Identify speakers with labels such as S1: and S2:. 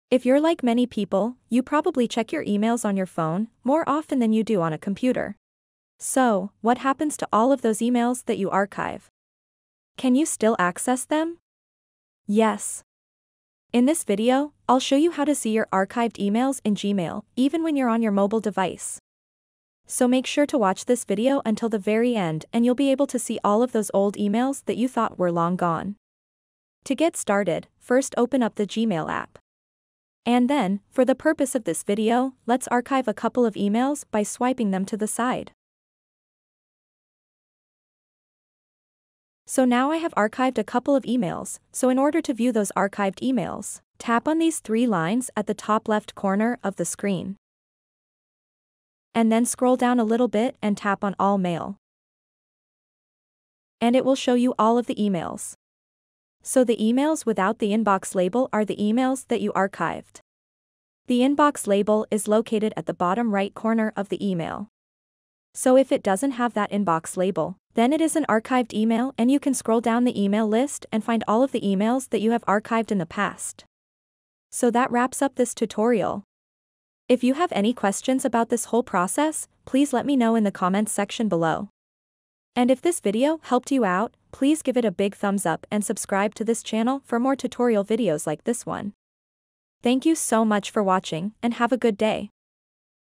S1: If you're like many people, you probably check your emails on your phone more often than you do on a computer. So, what happens to all of those emails that you archive? Can you still access them? Yes. In this video, I'll show you how to see your archived emails in Gmail, even when you're on your mobile device. So make sure to watch this video until the very end and you'll be able to see all of those old emails that you thought were long gone. To get started, first open up the Gmail app. And then, for the purpose of this video, let's archive a couple of emails by swiping them to the side. So now I have archived a couple of emails, so in order to view those archived emails, tap on these three lines at the top left corner of the screen. And then scroll down a little bit and tap on All Mail. And it will show you all of the emails. So the emails without the inbox label are the emails that you archived. The inbox label is located at the bottom right corner of the email. So if it doesn't have that inbox label, then it is an archived email and you can scroll down the email list and find all of the emails that you have archived in the past. So that wraps up this tutorial. If you have any questions about this whole process, please let me know in the comments section below. And if this video helped you out, please give it a big thumbs up and subscribe to this channel for more tutorial videos like this one. Thank you so much for watching and have a good day.